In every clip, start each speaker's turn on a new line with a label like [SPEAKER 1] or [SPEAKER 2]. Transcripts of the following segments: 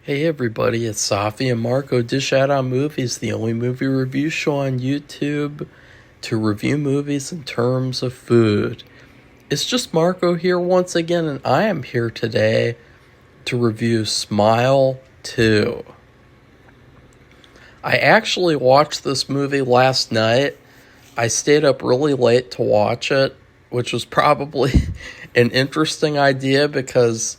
[SPEAKER 1] Hey everybody, it's Safi and Marco Dish Out on Movies, the only movie review show on YouTube to review movies in terms of food. It's just Marco here once again, and I am here today to review Smile 2. I actually watched this movie last night. I stayed up really late to watch it, which was probably an interesting idea because,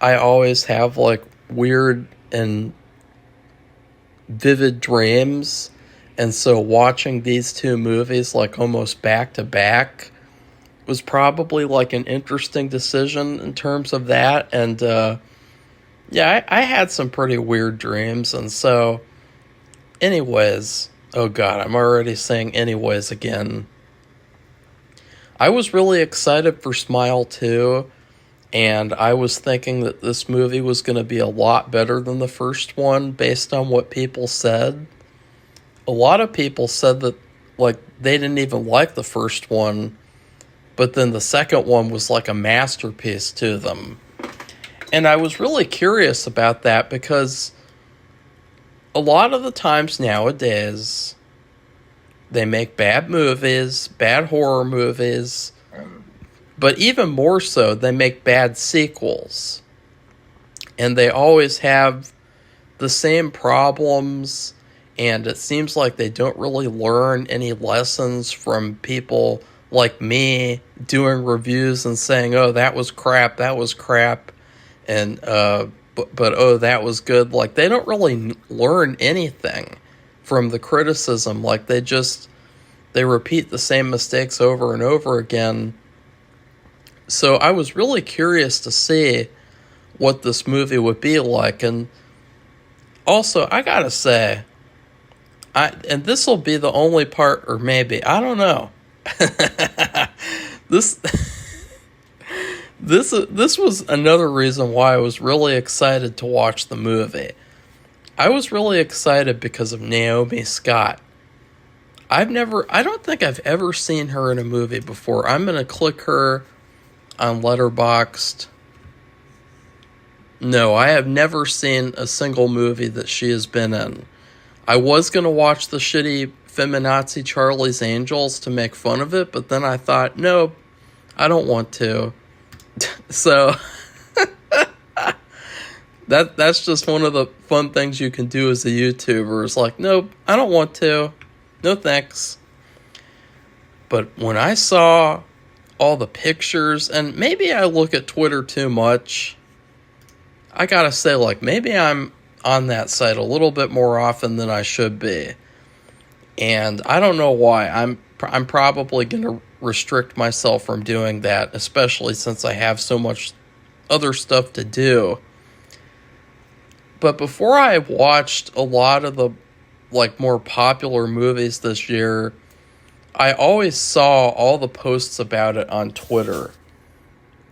[SPEAKER 1] I always have like weird and vivid dreams. And so watching these two movies like almost back to back was probably like an interesting decision in terms of that. And I had some pretty weird dreams. And so, anyways, oh God, I'm already saying anyways again. I was really excited for Smile 2. And I was thinking that this movie was going to be a lot better than the first one based on what people said. A lot of people said that, like, they didn't even like the first one, but then the second one was like a masterpiece to them. And I was really curious about that because a lot of the times nowadays, they make bad movies, bad horror movies, but even more so, they make bad sequels. And they always have the same problems, and it seems like they don't really learn any lessons from people like me doing reviews and saying, oh, that was crap, and but oh, that was good. Like, they don't really learn anything from the criticism. Like, they repeat the same mistakes over and over again. So I was really curious to see what this movie would be like. And also, I gotta say, and this will be the only part, or maybe, I don't know. This this was another reason why I was really excited to watch the movie. I was really excited because of Naomi Scott. I don't think I've ever seen her in a movie before. I'm gonna click her on Letterboxd. No, I have never seen a single movie that she has been in. I was going to watch the shitty feminazi Charlie's Angels to make fun of it, but then I thought, no, I don't want to. So, that's just one of the fun things you can do as a YouTuber. Is like, nope, I don't want to. No thanks. But when I saw all the pictures, and maybe I look at Twitter too much. I gotta say, like, maybe I'm on that site a little bit more often than I should be. And I don't know why. I'm probably gonna restrict myself from doing that, especially since I have so much other stuff to do. But before I watched a lot of the, like, more popular movies this year, I always saw all the posts about it on Twitter.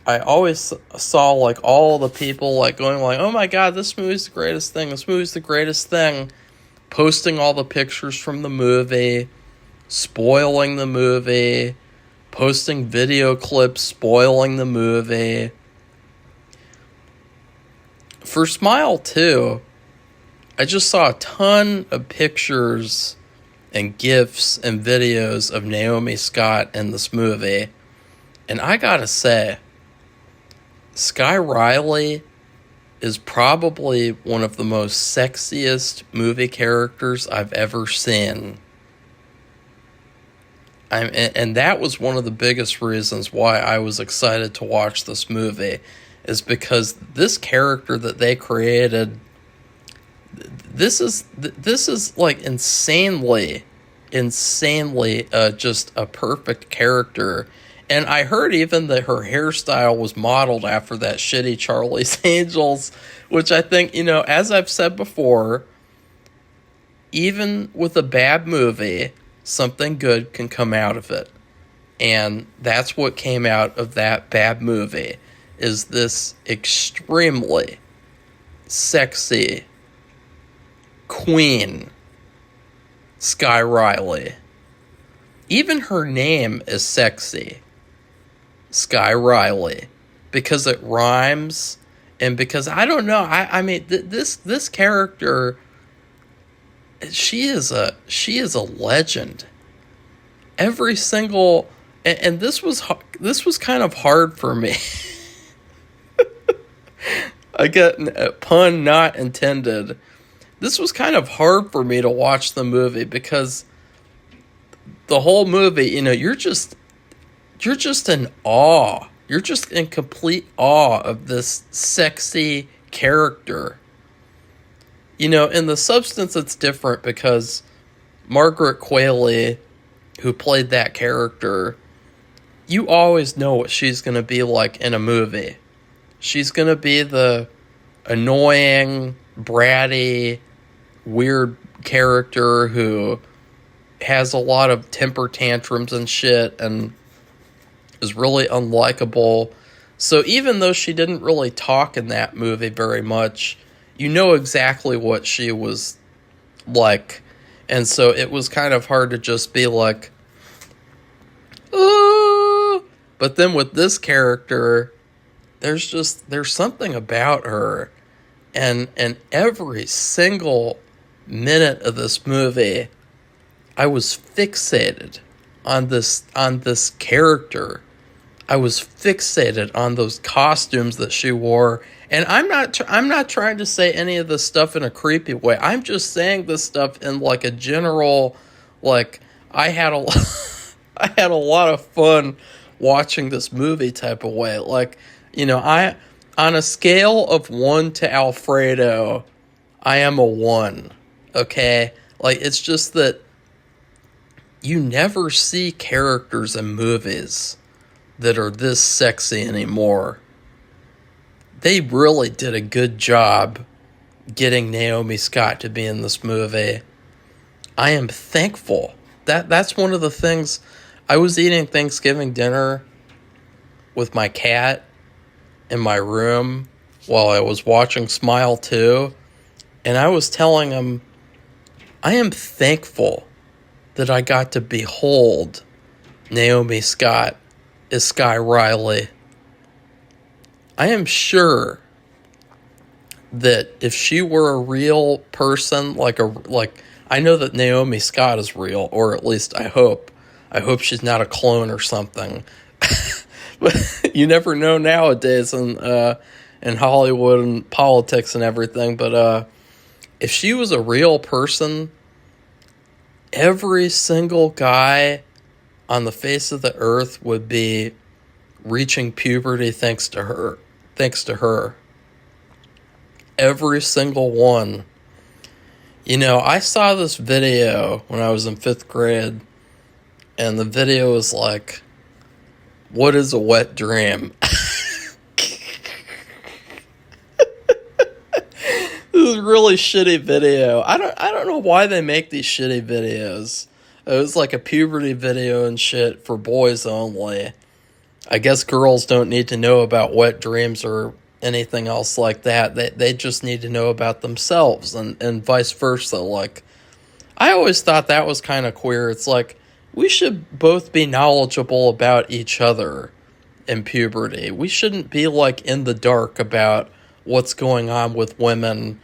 [SPEAKER 1] I always saw, like, all the people, like, going, like, oh my god, this movie's the greatest thing, posting all the pictures from the movie, spoiling the movie, posting video clips spoiling the movie. For Smile 2, I just saw a ton of pictures and GIFs and videos of Naomi Scott in this movie. And I gotta say, Sky Riley is probably one of the most sexiest movie characters I've ever seen. And that was one of the biggest reasons why I was excited to watch this movie, is because this character that they created, this is like insanely just a perfect character. And I heard even that her hairstyle was modeled after that shitty Charlie's Angels, which I think, as I've said before, even with a bad movie, something good can come out of it. And that's what came out of that bad movie, is this extremely sexy queen, Sky Riley. Even her name is sexy, Sky Riley, because it rhymes And because I don't know, I mean this character, she is a legend. Every single, and this was kind of hard for me. I get a pun not intended. This was kind of hard for me to watch the movie because the whole movie, you're just in awe. You're just in complete awe of this sexy character. In the substance it's different because Margaret Qualley, who played that character, you always know what she's going to be like in a movie. She's going to be the annoying, bratty, weird character who has a lot of temper tantrums and shit and is really unlikable. So even though she didn't really talk in that movie very much, you know exactly what she was like. And so it was kind of hard to just be like, oh. But then with this character, there's something about her. And every single minute of this movie, I was fixated on this character. I was fixated on those costumes that she wore. And I'm not trying to say any of this stuff in a creepy way. I'm just saying this stuff in like a general, like, I had a I had a lot of fun watching this movie type of way. Like, I, on a scale of 1 to Alfredo, I am a 1. Okay? Like, it's just that you never see characters in movies that are this sexy anymore. They really did a good job getting Naomi Scott to be in this movie. I am thankful. That's one of the things. I was eating Thanksgiving dinner with my cat in my room while I was watching Smile 2, and I was telling him, I am thankful that I got to behold Naomi Scott as Sky Riley. I am sure that if she were a real person, like I know that Naomi Scott is real, or at least I hope she's not a clone or something. But you never know nowadays in Hollywood and politics and everything. But if she was a real person, every single guy on the face of the earth would be reaching puberty thanks to her. Every single one. I saw this video when I was in 5th grade, and the video was like, what is a wet dream? This is a really shitty video. I don't know why they make these shitty videos. It was like a puberty video and shit for boys only. I guess girls don't need to know about wet dreams or anything else like that. They just need to know about themselves and vice versa. Like, I always thought that was kind of queer. It's like, we should both be knowledgeable about each other in puberty. We shouldn't be like in the dark about what's going on with women,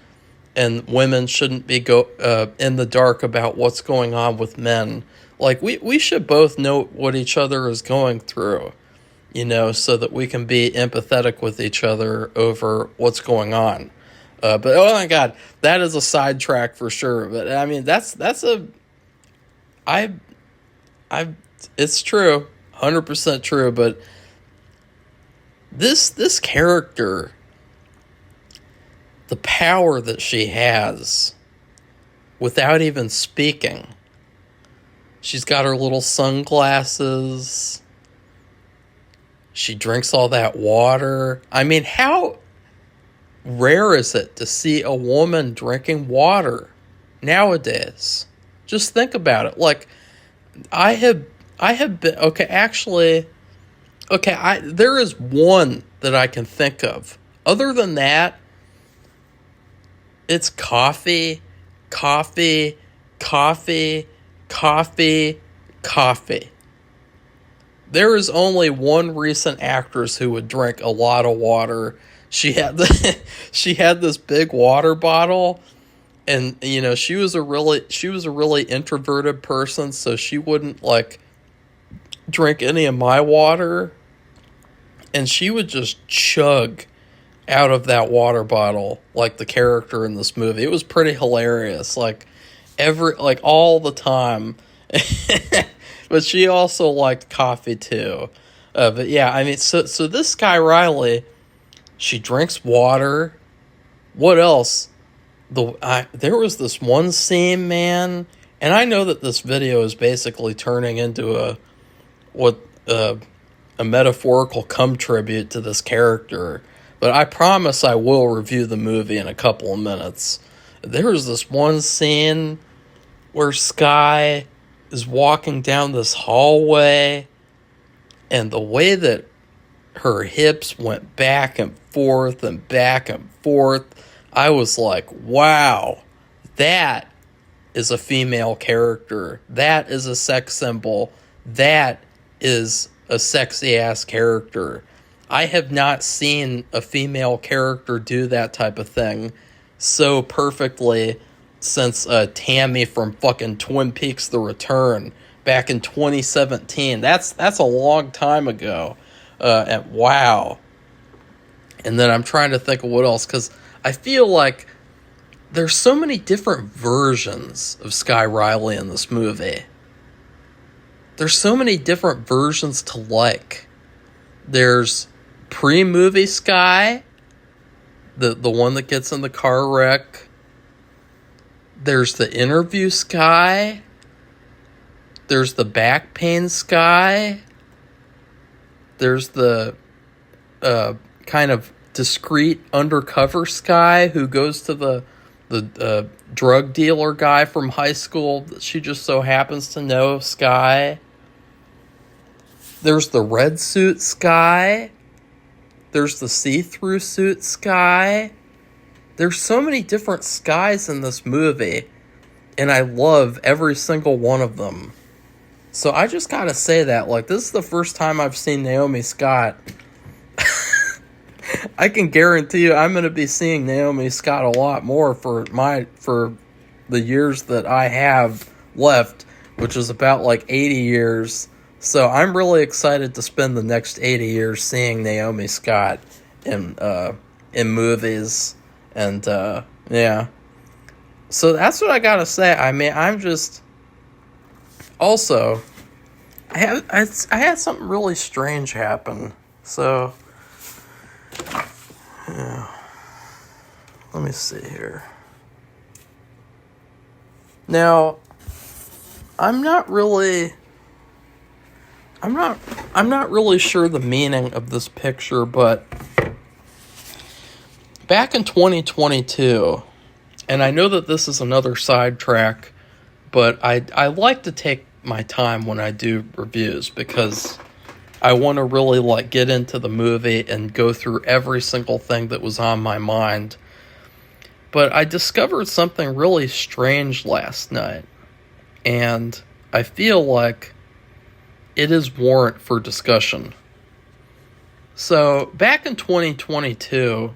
[SPEAKER 1] and women shouldn't be in the dark about what's going on with men. Like, we should both know what each other is going through, so that we can be empathetic with each other over what's going on. But oh my God, that is a sidetrack for sure. But I mean, it's true, 100% true. But this character, the power that she has without even speaking. She's got her little sunglasses. She drinks all that water. I mean, how rare is it to see a woman drinking water nowadays? Just think about it. Like, I have been, there is one that I can think of. Other than that, it's coffee, coffee, coffee, coffee, coffee. There is only one recent actress who would drink a lot of water. she had the she had this big water bottle, and she was a really introverted person, so she wouldn't like drink any of my water, and she would just chug out of that water bottle like the character in this movie. It was pretty hilarious, like all the time. But she also liked coffee too. But yeah, I mean, so this guy Riley, she drinks water. What else? There was this one scene, man, and I know that this video is basically turning into a metaphorical cum tribute to this character, but I promise I will review the movie in a couple of minutes. There was this one scene where Sky is walking down this hallway, and the way that her hips went back and forth and back and forth, I was like, wow, that is a female character. That is a sex symbol. That is a sexy ass character. I have not seen a female character do that type of thing so perfectly since Tammy from fucking Twin Peaks: The Return back in 2017. That's a long time ago. And wow. And then I'm trying to think of what else, because I feel like there's so many different versions of Sky Riley in this movie. There's so many different versions to like. There's pre-movie Sky, the one that gets in the car wreck. There's the interview Sky. There's the back pain Sky. There's the kind of discreet undercover Sky who goes to the drug dealer guy from high school that she just so happens to know, Sky. There's the red suit Sky. There's the see-through suit Sky. There's so many different Skies in this movie, and I love every single one of them. So I just gotta say that, like, this is the first time I've seen Naomi Scott. I can guarantee you I'm gonna be seeing Naomi Scott a lot more for the years that I have left, which is about like 80 years. So I'm really excited to spend the next 80 years seeing Naomi Scott in movies. And, yeah. So that's what I gotta say. I mean, I'm just... Also, I had something really strange happen. So, yeah. Let me see here. Now, I'm not really sure the meaning of this picture, but back in 2022, and I know that this is another sidetrack, but I like to take my time when I do reviews because I want to really like get into the movie and go through every single thing that was on my mind. But I discovered something really strange last night, and I feel like it is warrant for discussion. So, back in 2022,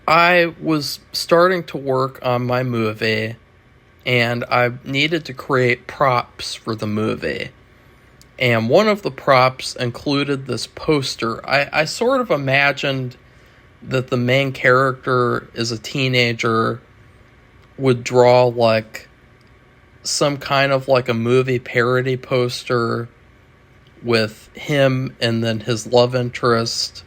[SPEAKER 1] I was starting to work on my movie, and I needed to create props for the movie. And one of the props included this poster. I sort of imagined that the main character as a teenager would draw like some kind of like a movie parody poster with him and then his love interest,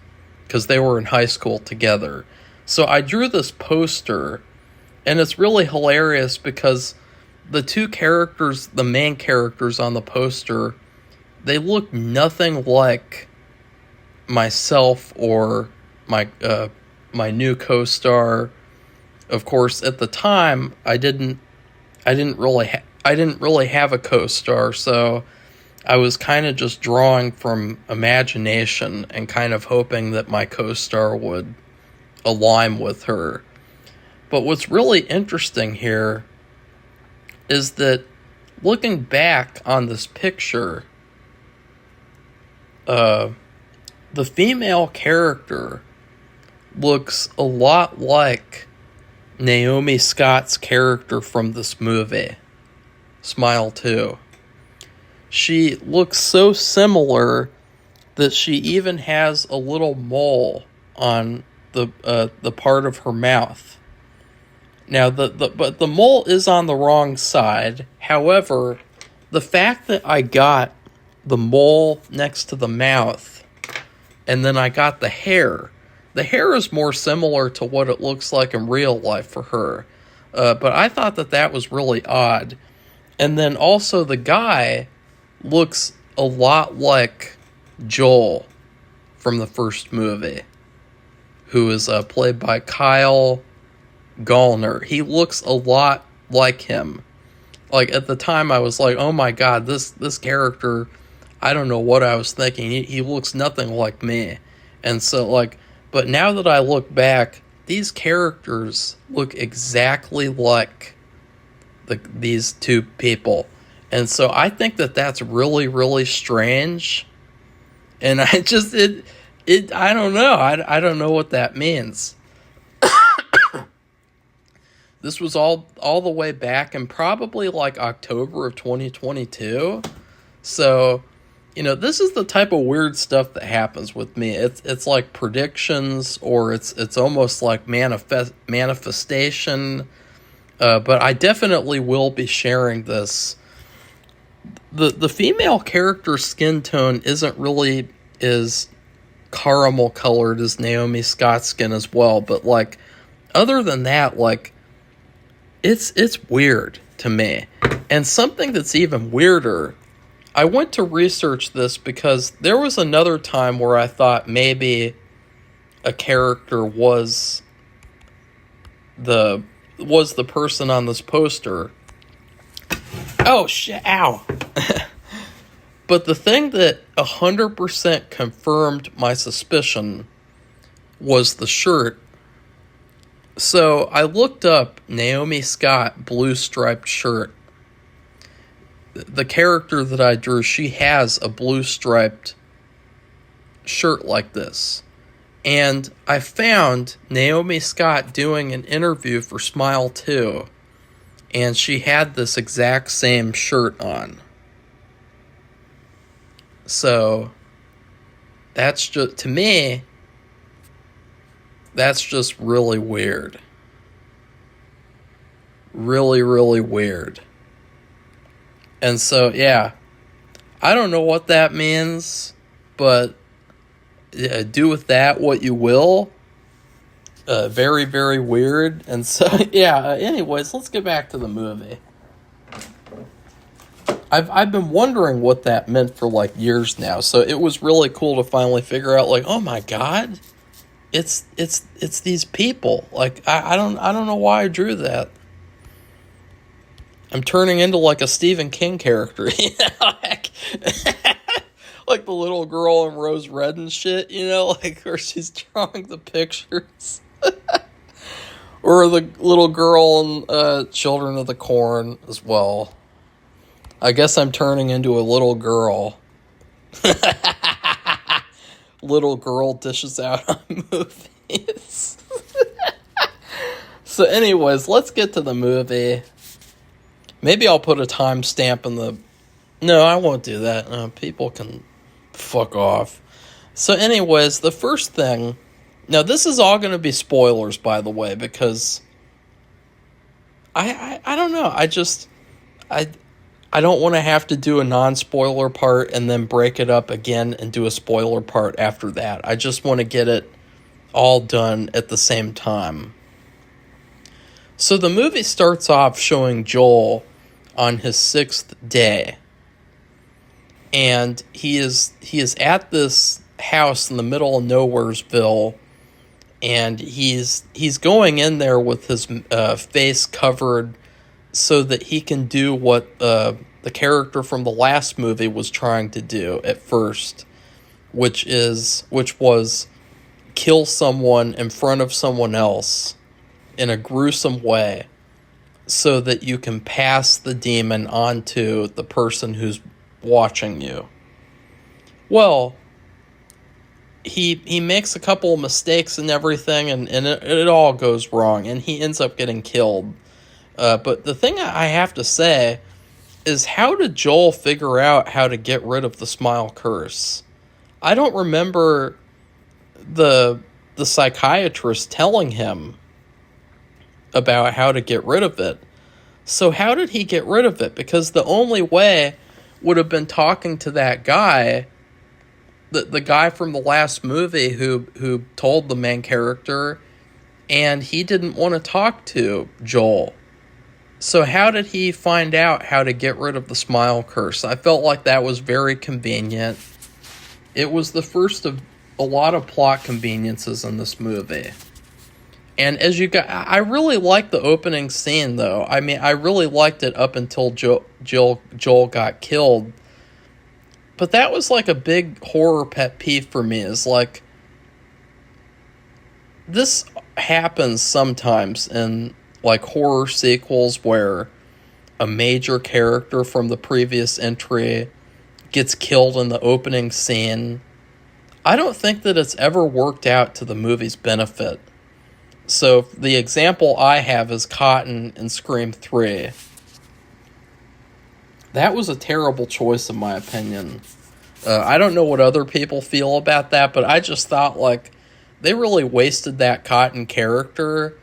[SPEAKER 1] because they were in high school together. So I drew this poster, and it's really hilarious because the two characters, the main characters on the poster, they look nothing like myself or my new co-star. Of course, at the time, I didn't really have a co-star, so I was kind of just drawing from imagination and kind of hoping that my co-star would align with her. But what's really interesting here is that looking back on this picture, the the female character looks a lot like Naomi Scott's character from this movie, Smile 2. She looks so similar that she even has a little mole on the part of her mouth. Now, but the mole is on the wrong side. However, the fact that I got the mole next to the mouth, and then I got the hair is more similar to what it looks like in real life for her. But I thought that was really odd. And then also the guy looks a lot like Joel from the first movie, who is played by Kyle Gallner. He looks a lot like him. Like, at the time I was like, oh my god, this character, I don't know what I was thinking. He looks nothing like me. And so, like, but now that I look back, these characters look exactly like these two people. And so I think that's really, really strange. And I just, I don't know. I don't know what that means. This was all the way back in probably like October of 2022. So, this is the type of weird stuff that happens with me. It's like predictions, or it's almost like manifestation. But I definitely will be sharing this. The female character's skin tone isn't really as caramel colored as Naomi Scott's skin as well. But like, other than that, like, it's weird to me. And something that's even weirder, I went to research this because there was another time where I thought maybe a character was the person on this poster. Oh shit, ow. But the thing that 100% confirmed my suspicion was the shirt. So I looked up Naomi Scott blue striped shirt. The character that I drew, she has a blue striped shirt like this. And I found Naomi Scott doing an interview for Smile 2. And she had this exact same shirt on. So, that's just, to me, that's just really weird. Really, really weird. And so, yeah, I don't know what that means, but do with that what you will. Very, very weird. And so, yeah, anyways, let's get back to the movie. I've been wondering what that meant for like years now. So it was really cool to finally figure out, like, oh my god, it's these people. Like, I don't know why I drew that. I'm turning into like a Stephen King character, like the little girl in Rose Red and shit, like where she's drawing the pictures. Or the little girl in Children of the Corn as well. I guess I'm turning into a little girl. Little girl dishes out on movies. So anyways, let's get to the movie. Maybe I'll put a timestamp in the... No, I won't do that. No, people can fuck off. So anyways, the first thing... Now, this is all going to be spoilers, by the way, because... I don't know. I don't want to have to do a non-spoiler part and then break it up again and do a spoiler part after that. I just want to get it all done at the same time. So the movie starts off showing Joel on his 6th day. And he is at this house in the middle of Nowheresville, and he's going in there with his face covered so that he can do what the character from the last movie was trying to do at first, which was kill someone in front of someone else in a gruesome way so that you can pass the demon on to the person who's watching you. Well, he makes a couple of mistakes and everything, and it all goes wrong, and he ends up getting killed. But the thing I have to say is, how did Joel figure out how to get rid of the smile curse? I don't remember the psychiatrist telling him about how to get rid of it. So how did he get rid of it? Because the only way would have been talking to that guy, the guy from the last movie who told the main character, and he didn't want to talk to Joel. So how did he find out how to get rid of the smile curse? I felt like that was very convenient. It was the first of a lot of plot conveniences in this movie. And as you got, I really liked the opening scene, though. I mean, I really liked it up until Joel got killed. But that was like a big horror pet peeve for me. Is like, this happens sometimes in like horror sequels where a major character from the previous entry gets killed in the opening scene. I don't think that it's ever worked out to the movie's benefit. So the example I have is Cotton in Scream 3. That was a terrible choice in my opinion. I don't know what other people feel about that, but I just thought like they really wasted that Cotton character.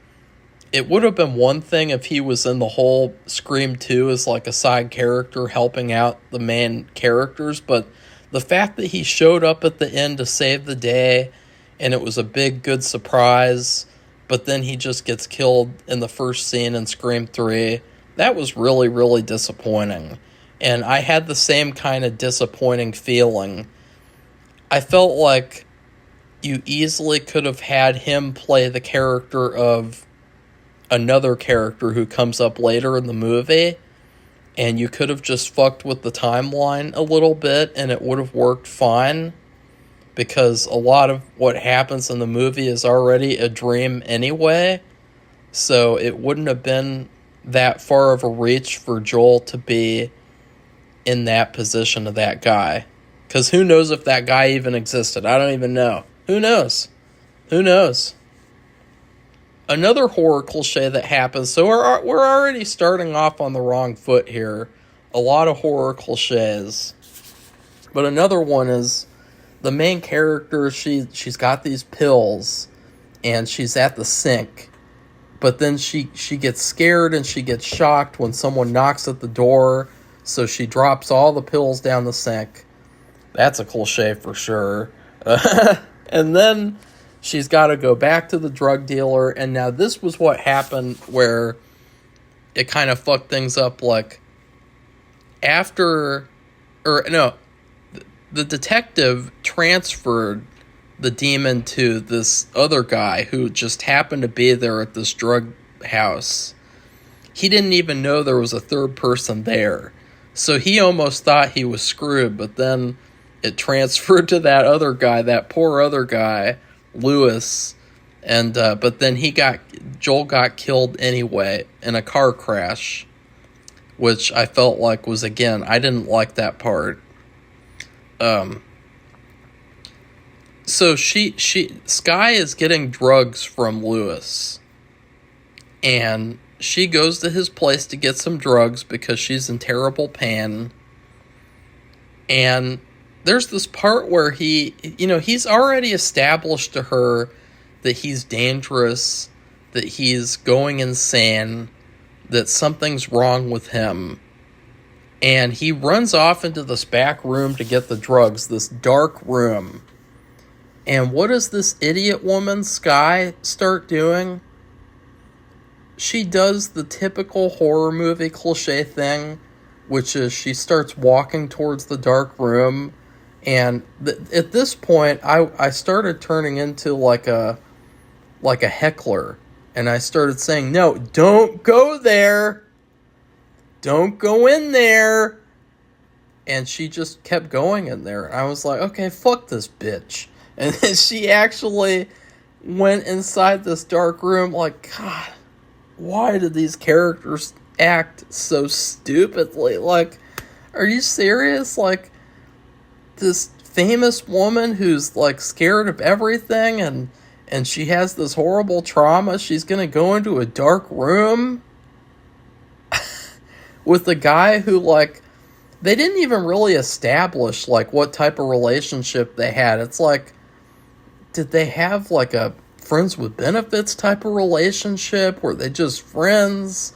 [SPEAKER 1] It would have been one thing if he was in the whole Scream 2 as like a side character helping out the main characters, but the fact that he showed up at the end to save the day and it was a big good surprise, but then he just gets killed in the first scene in Scream 3, that was really, really disappointing. And I had the same kind of disappointing feeling. I felt like you easily could have had him play the character of another character who comes up later in the movie, and you could have just fucked with the timeline a little bit and it would have worked fine, because a lot of what happens in the movie is already a dream anyway, so it wouldn't have been that far of a reach for Joel to be in that position of that guy. Because who knows if that guy even existed? I don't even know. Who knows? Who knows? Another horror cliche that happens, so we're already starting off on the wrong foot here. A lot of horror cliches. But another one is the main character, she's got these pills, and she's at the sink. But then she gets scared and she gets shocked when someone knocks at the door, so she drops all the pills down the sink. That's a cliche for sure. And then she's got to go back to the drug dealer, and now this was what happened where it kind of fucked things up, like, the detective transferred the demon to this other guy who just happened to be there at this drug house. He didn't even know there was a third person there, so he almost thought he was screwed, but then it transferred to that other guy, that poor other guy, Lewis, and but then Joel got killed anyway in a car crash, which I felt like was, again, I didn't like that part. So Skye is getting drugs from Lewis, and she goes to his place to get some drugs because she's in terrible pain, and there's this part where he's already established to her that he's dangerous, that he's going insane, that something's wrong with him. And he runs off into this back room to get the drugs, this dark room. And what does this idiot woman, Skye, start doing? She does the typical horror movie cliche thing, which is she starts walking towards the dark room. And at this point, I started turning into like a heckler. And I started saying, no, don't go there. Don't go in there. And she just kept going in there. And I was like, okay, fuck this bitch. And then she actually went inside this dark room. Like, God, why did these characters act so stupidly? Like, are you serious? Like, this famous woman who's like scared of everything, and she has this horrible trauma. She's gonna go into a dark room with a guy who, like, they didn't even really establish like what type of relationship they had. It's like, did they have like a friends with benefits type of relationship? Were they just friends?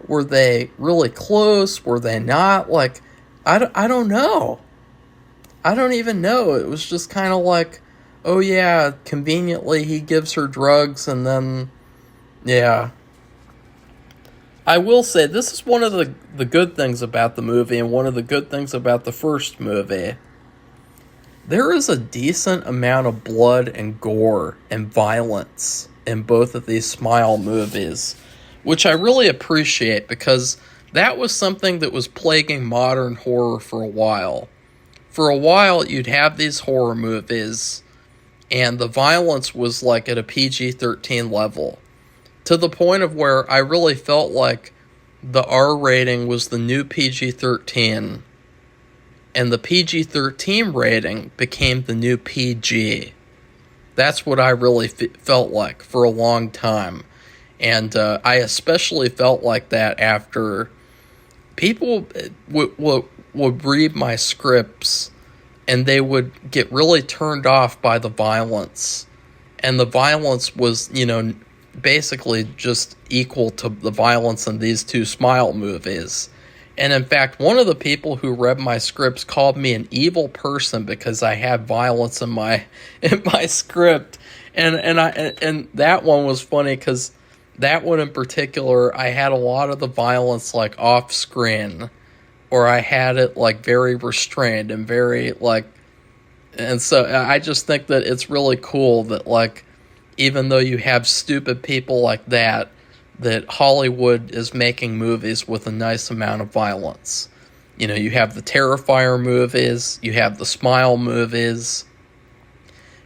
[SPEAKER 1] Were they really close? Were they not? Like, I don't know. I don't even know. It was just kind of like, oh yeah, conveniently he gives her drugs, and then, yeah. I will say, this is one of the good things about the movie, and one of the good things about the first movie. There is a decent amount of blood and gore and violence in both of these Smile movies, which I really appreciate, because that was something that was plaguing modern horror for a while. For a while, you'd have these horror movies, and the violence was like at a PG-13 level, to the point of where I really felt like the R rating was the new PG-13, and the PG-13 rating became the new PG. That's what I really felt like for a long time. And I especially felt like that after people would read my scripts, and they would get really turned off by the violence. And the violence was, basically just equal to the violence in these two Smile movies. And in fact, one of the people who read my scripts called me an evil person because I had violence in my script. And that one was funny, because that one in particular, I had a lot of the violence like off screen, or I had it like very restrained and very like, and so I just think that it's really cool that, like, even though you have stupid people like that Hollywood is making movies with a nice amount of violence. You have the Terrifier movies, you have the Smile movies.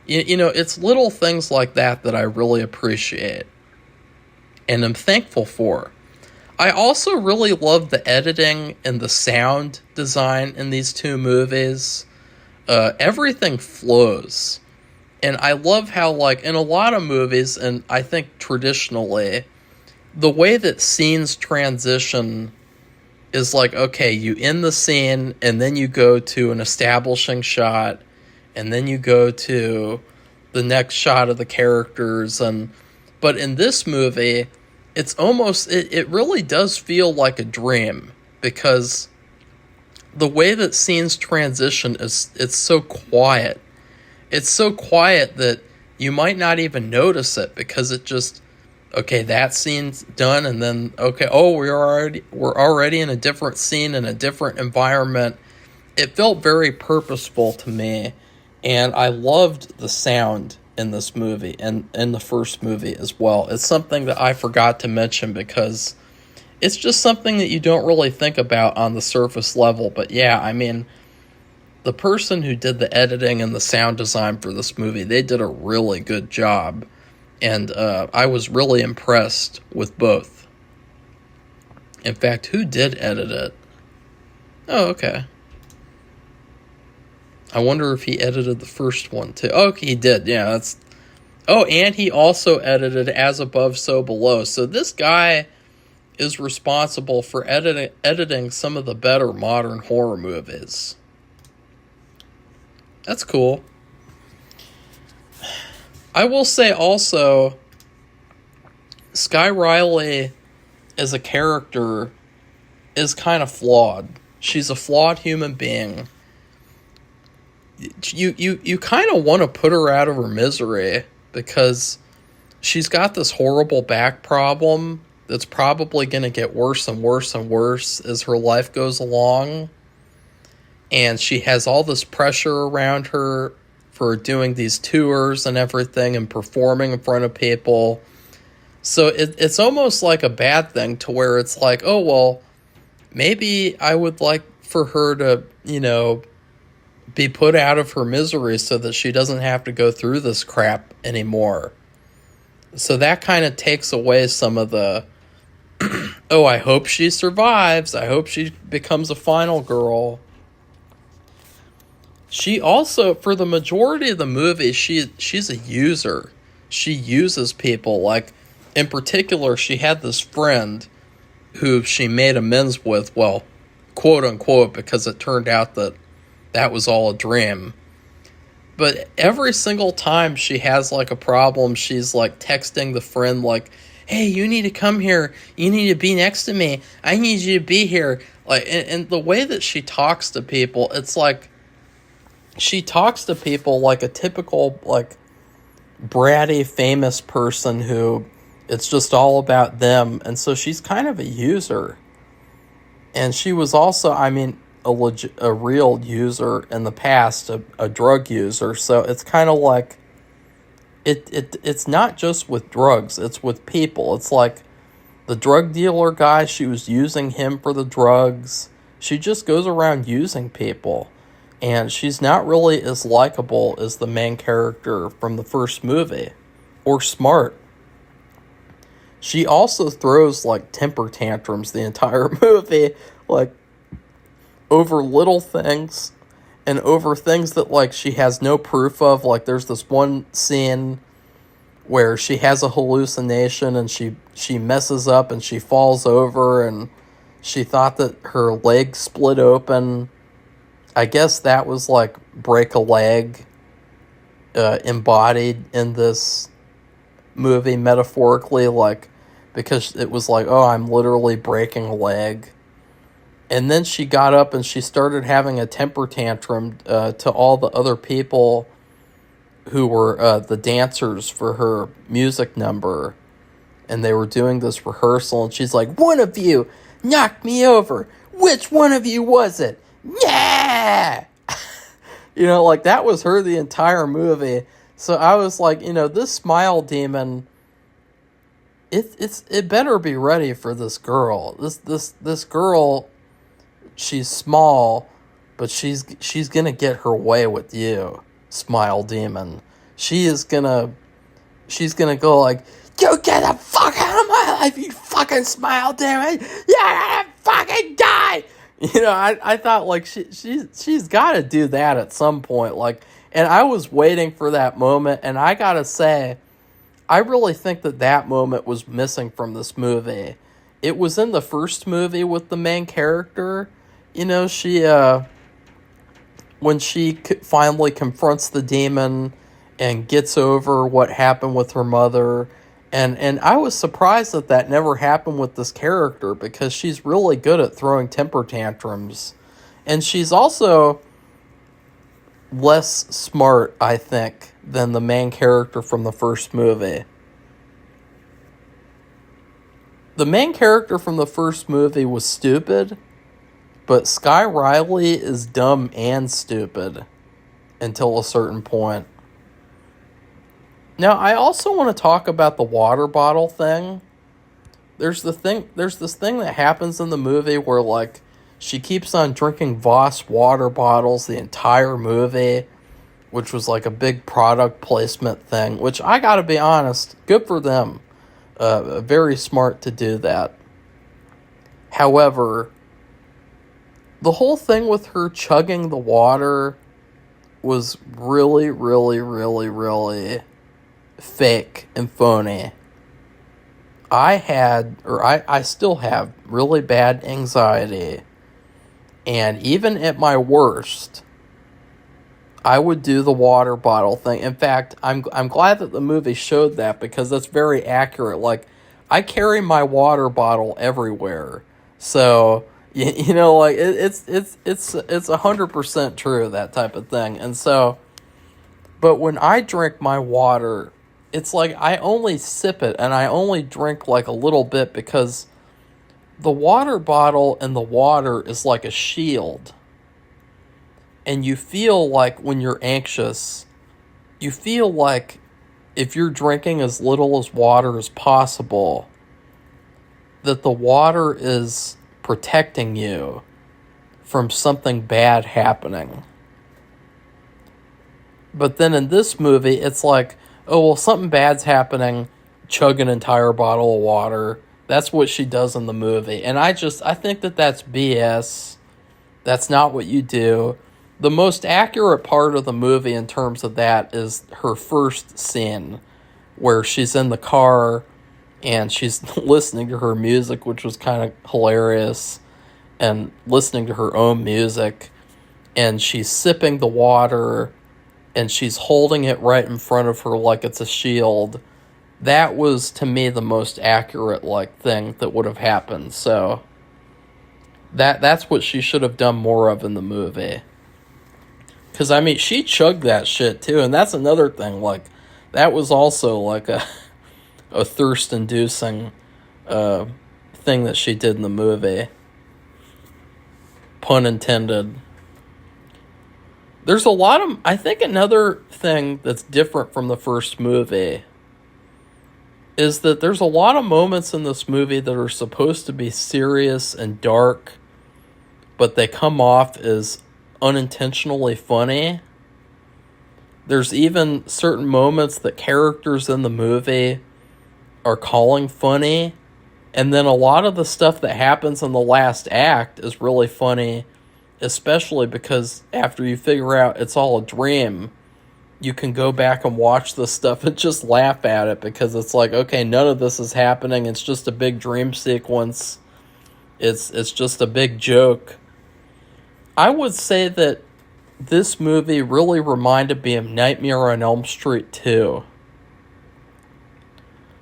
[SPEAKER 1] It's little things like that I really appreciate and I'm thankful for. I also really love the editing and the sound design in these two movies. Everything flows. And I love how, like, in a lot of movies, and I think traditionally, the way that scenes transition is like, okay, you end the scene, and then you go to an establishing shot, and then you go to the next shot of the characters. But in this movie, it's almost, it really does feel like a dream, because the way that scenes transition it's so quiet. It's so quiet that you might not even notice it, because it just, okay, that scene's done, and then, okay, oh, we're already in a different scene, in a different environment. It felt very purposeful to me, and I loved the sound in this movie, and in the first movie as well. It's something that I forgot to mention, because it's just something that you don't really think about on the surface level. But yeah, I mean, the person who did the editing and the sound design for this movie, they did a really good job. And I was really impressed with both. In fact, who did edit it? Oh, okay. I wonder if he edited the first one too. Oh, okay, he did. Yeah, that's... Oh, and he also edited As Above, So Below. So this guy is responsible for editing some of the better modern horror movies. That's cool. I will say also, Sky Riley as a character is kind of flawed. She's a flawed human being. You kind of want to put her out of her misery, because she's got this horrible back problem that's probably going to get worse and worse and worse as her life goes along. And she has all this pressure around her for doing these tours and everything and performing in front of people. So it's almost like a bad thing, to where it's like, oh, well, maybe I would like for her to, be put out of her misery so that she doesn't have to go through this crap anymore. So that kind of takes away some of the, oh, I hope she survives. I hope she becomes a final girl. She also, for the majority of the movie, she's a user. She uses people. Like, in particular, she had this friend who she made amends with, well, quote unquote, because it turned out that that was all a dream. But every single time she has like a problem, she's like texting the friend like, "Hey, you need to come here. You need to be next to me. I need you to be here." Like, and the way that she talks to people, it's like she talks to people like a typical like bratty famous person who it's just all about them. And so she's kind of a user. And she was also, I mean, a real user in the past, a drug user. So it's kind of like it's not just with drugs, it's with people. It's like the drug dealer guy, she was using him for the drugs. She just goes around using people. And she's not really as likable as the main character from the first movie, or smart. She also throws like temper tantrums the entire movie, like over little things and over things that like she has no proof of. Like there's this one scene where she has a hallucination and she messes up and she falls over and she thought that her leg split open. I guess that was like break a leg embodied in this movie metaphorically, like because it was like, oh, I'm literally breaking a leg. And then she got up and she started having a temper tantrum to all the other people who were the dancers for her music number. And they were doing this rehearsal and she's like, "One of you knocked me over. Which one of you was it? Yeah!" You know, like that was her the entire movie. So I was like, you know, this smile demon, it better be ready for this girl. This girl, she's small, but she's gonna get her way with you, smile demon. She's gonna go like, "You get the fuck out of my life, you fucking smile demon! You're gonna fucking die!" You know, I thought like she's got to do that at some point, like, and I was waiting for that moment, and I gotta say, I really think that moment was missing from this movie. It was in the first movie with the main character. You know, she when she finally confronts the demon and gets over what happened with her mother. And I was surprised that never happened with this character because she's really good at throwing temper tantrums. And she's also less smart, I think, than the main character from the first movie. The main character from the first movie was stupid, but Sky Riley is dumb and stupid until a certain point. Now, I also want to talk about the water bottle thing. There's this thing that happens in the movie where, like, she keeps on drinking Voss water bottles the entire movie, which was, like, a big product placement thing, which, I gotta be honest, good for them. Very smart to do that. However, the whole thing with her chugging the water was really, really, really, really fake and phony. I still have really bad anxiety, and even at my worst, I would do the water bottle thing. In fact, I'm glad that the movie showed that because that's very accurate. Like, I carry my water bottle everywhere, so you know, like it's 100% true, that type of thing. And so, but when I drink my water, it's like I only sip it and I only drink like a little bit because the water bottle and the water is like a shield. And you feel like when you're anxious, you feel like if you're drinking as little as water as possible, that the water is protecting you from something bad happening. But then in this movie, it's like, oh, well, something bad's happening, chug an entire bottle of water. That's what she does in the movie. And I think that that's BS. That's not what you do. the most accurate part of the movie in terms of that is her first scene where she's in the car and she's listening to her music, which was kind of hilarious, and listening to her own music, and she's sipping the water and she's holding it right in front of her like it's a shield. That was, to me, the most accurate thing that would have happened. So that's what she should have done more of in the movie. Because, I mean, she chugged that shit, too. And that's another thing. That was also, a thirst-inducing thing that she did in the movie. Pun intended. There's a lot of... I think another thing that's different from the first movie is that there's a lot of moments in this movie that are supposed to be serious and dark, but they come off as unintentionally funny. There's even certain moments that characters in the movie are calling funny, and then a lot of the stuff that happens in the last act is really funny, especially because after you figure out it's all a dream, you can go back and watch this stuff and just laugh at it, because it's like, okay, none of this is happening. It's just a big dream sequence. It's just a big joke. I would say that this movie really reminded me of Nightmare on Elm Street 2.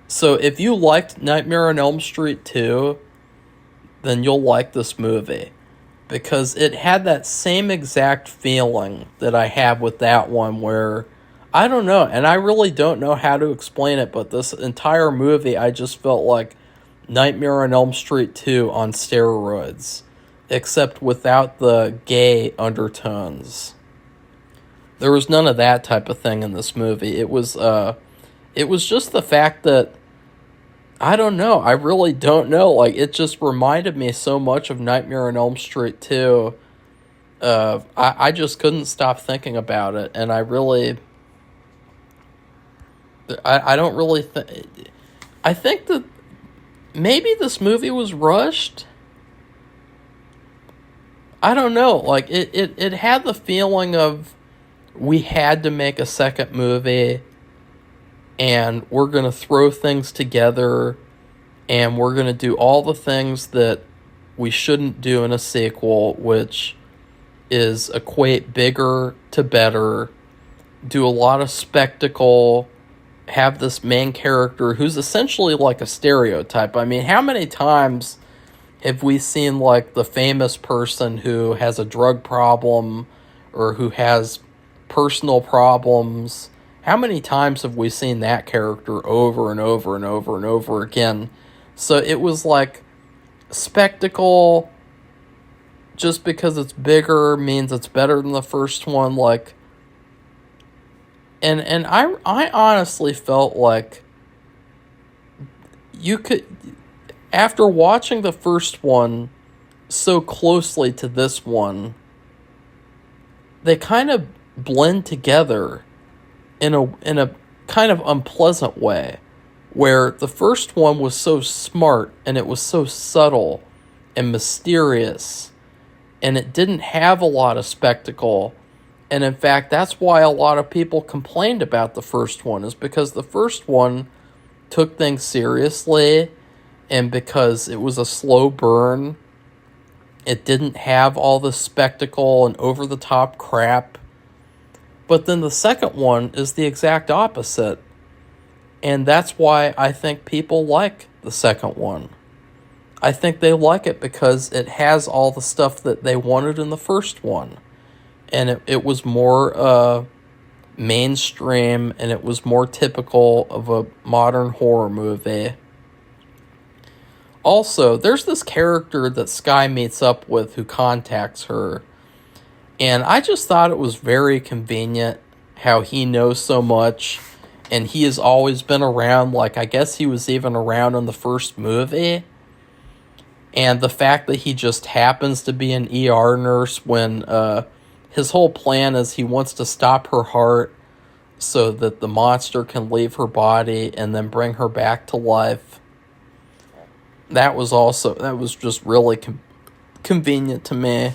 [SPEAKER 1] So if you liked Nightmare on Elm Street 2, then you'll like this movie, because it had that same exact feeling that I have with that one, where, I don't know, and I really don't know how to explain it, but this entire movie, I just felt like Nightmare on Elm Street 2 on steroids, except without the gay undertones. There was none of that type of thing in this movie. It was just the fact that, I don't know, I really don't know, it just reminded me so much of Nightmare on Elm Street 2. I just couldn't stop thinking about it, and I don't really think... I think that maybe this movie was rushed. I don't know, it had the feeling of, we had to make a second movie, and we're going to throw things together, and we're going to do all the things that we shouldn't do in a sequel, which is equate bigger to better, do a lot of spectacle, have this main character who's essentially like a stereotype. I mean, how many times have we seen, the famous person who has a drug problem or who has personal problems? How many times have we seen that character over and over and over and over again? So it was spectacle, just because it's bigger means it's better than the first one. And I honestly felt like you could, after watching the first one so closely to this one, they kind of blend together in a kind of unpleasant way, where the first one was so smart and it was so subtle and mysterious, and it didn't have a lot of spectacle. And in fact, that's why a lot of people complained about the first one, is because the first one took things seriously, and because it was a slow burn, it didn't have all the spectacle and over-the-top crap. But then the second one is the exact opposite. And that's why I think people like the second one. I think they like it because it has all the stuff that they wanted in the first one. And it was more mainstream, and it was more typical of a modern horror movie. Also, there's this character that Skye meets up with who contacts her. And I just thought it was very convenient how he knows so much, and he has always been around. I guess he was even around in the first movie. And the fact that he just happens to be an ER nurse when his whole plan is he wants to stop her heart so that the monster can leave her body and then bring her back to life. That was just really convenient to me.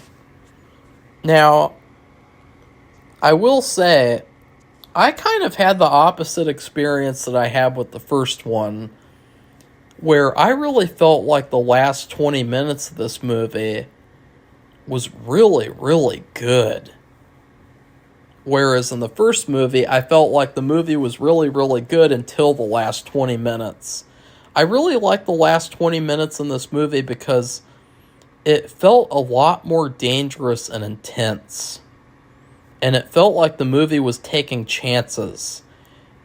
[SPEAKER 1] Now, I will say, I kind of had the opposite experience that I had with the first one, where I really felt like the last 20 minutes of this movie was really, really good. Whereas in the first movie, I felt like the movie was really, really good until the last 20 minutes. I really like the last 20 minutes in this movie because it felt a lot more dangerous and intense. And it felt like the movie was taking chances.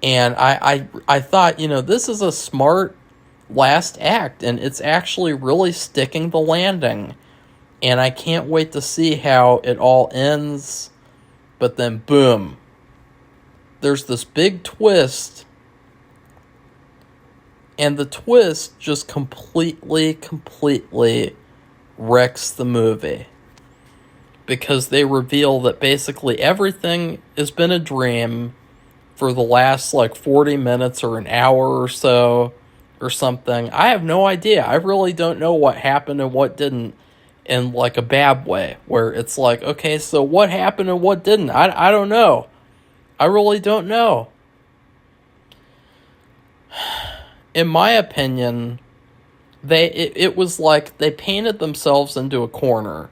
[SPEAKER 1] And I thought, this is a smart last act, and it's actually really sticking the landing. And I can't wait to see how it all ends. But then, boom, there's this big twist, and the twist just completely wrecks the movie. Because they reveal that basically everything has been a dream for the last 40 minutes or an hour or so or something. I have no idea. I really don't know what happened and what didn't, in a bad way, where it's okay, so what happened and what didn't? I don't know. I really don't know. In my opinion, it was like they painted themselves into a corner,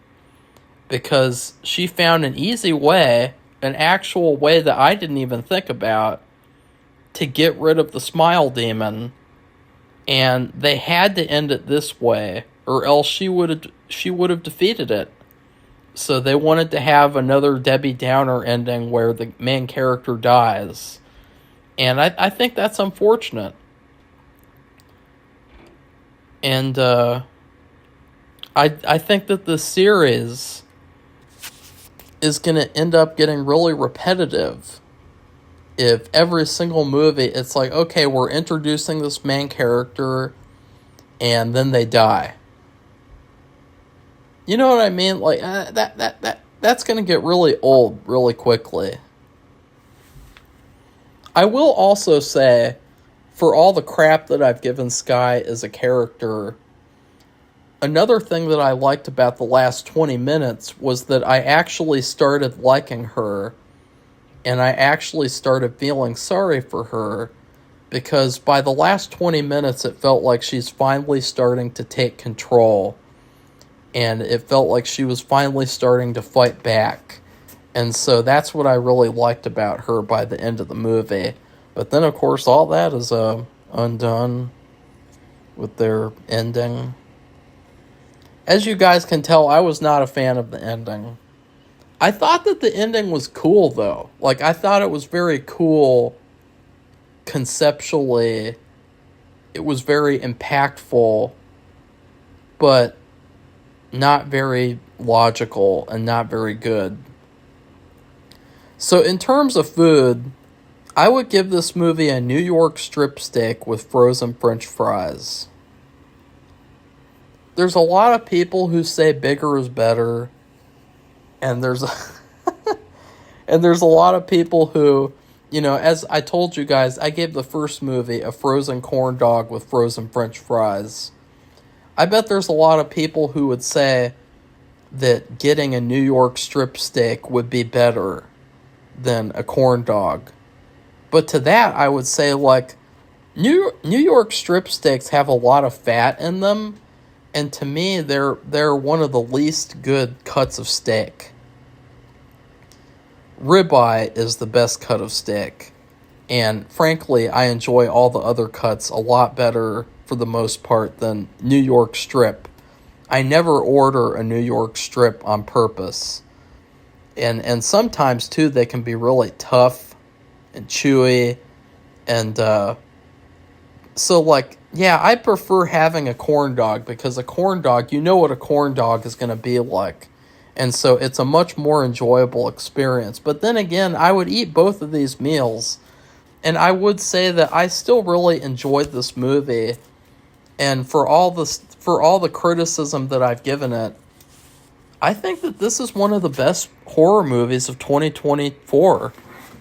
[SPEAKER 1] because she found an easy way, an actual way that I didn't even think about, to get rid of the smile demon, and they had to end it this way, or else she would have defeated it. So they wanted to have another Debbie Downer ending where the main character dies. And I think that's unfortunate. And I think that the series is going to end up getting really repetitive. If every single movie, it's okay, we're introducing this main character, and then they die. You know what I mean? That's going to get really old really quickly. I will also say, for all the crap that I've given Skye as a character, another thing that I liked about the last 20 minutes was that I actually started liking her, and I actually started feeling sorry for her, because by the last 20 minutes it felt like she's finally starting to take control. And it felt like she was finally starting to fight back. And so that's what I really liked about her by the end of the movie. But then, of course, all that is undone with their ending. As you guys can tell, I was not a fan of the ending. I thought that the ending was cool, though. I thought it was very cool conceptually. It was very impactful, but not very logical and not very good. So in terms of food, I would give this movie a New York strip steak with frozen French fries. There's a lot of people who say bigger is better, and there's a lot of people who, as I told you guys, I gave the first movie a frozen corn dog with frozen French fries. I bet there's a lot of people who would say that getting a New York strip steak would be better than a corn dog. But to that, I would say, New York strip steaks have a lot of fat in them, and to me, they're one of the least good cuts of steak. Ribeye is the best cut of steak, and frankly, I enjoy all the other cuts a lot better, for the most part, than New York strip. I never order a New York strip on purpose. And sometimes, too, they can be really tough and chewy. And I prefer having a corn dog, because a corn dog, you know what a corn dog is going to be like. And so it's a much more enjoyable experience. But then again, I would eat both of these meals, and I would say that I still really enjoyed this movie. And for all the criticism that I've given it, I think that this is one of the best horror movies of 2024.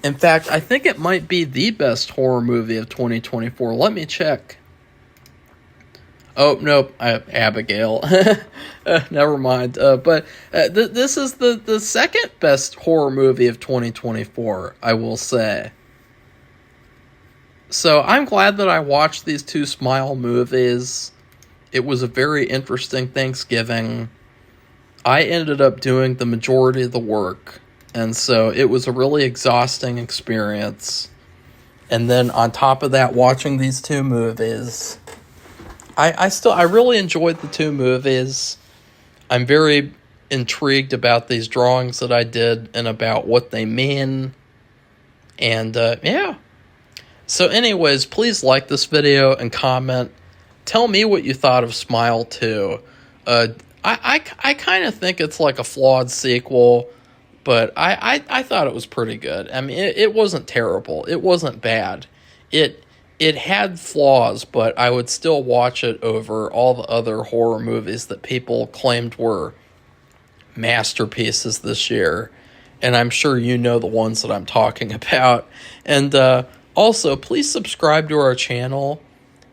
[SPEAKER 1] In fact, I think it might be the best horror movie of 2024. Let me check. Oh, nope, Abigail. Never mind. This is the second best horror movie of 2024, I will say. So I'm glad that I watched these two Smile movies. It was a very interesting Thanksgiving. I ended up doing the majority of the work, and so it was a really exhausting experience. And then on top of that, watching these two movies, I really enjoyed the two movies. I'm very intrigued about these drawings that I did and about what they mean. And yeah. So anyways, please like this video and comment. Tell me what you thought of Smile 2. I kind of think it's like a flawed sequel, but I thought it was pretty good. I mean, it wasn't terrible. It wasn't bad. It had flaws, but I would still watch it over all the other horror movies that people claimed were masterpieces this year. And I'm sure you know the ones that I'm talking about. And also, please subscribe to our channel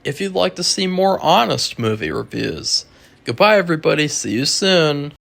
[SPEAKER 1] if you'd like to see more honest movie reviews. Goodbye, everybody. See you soon.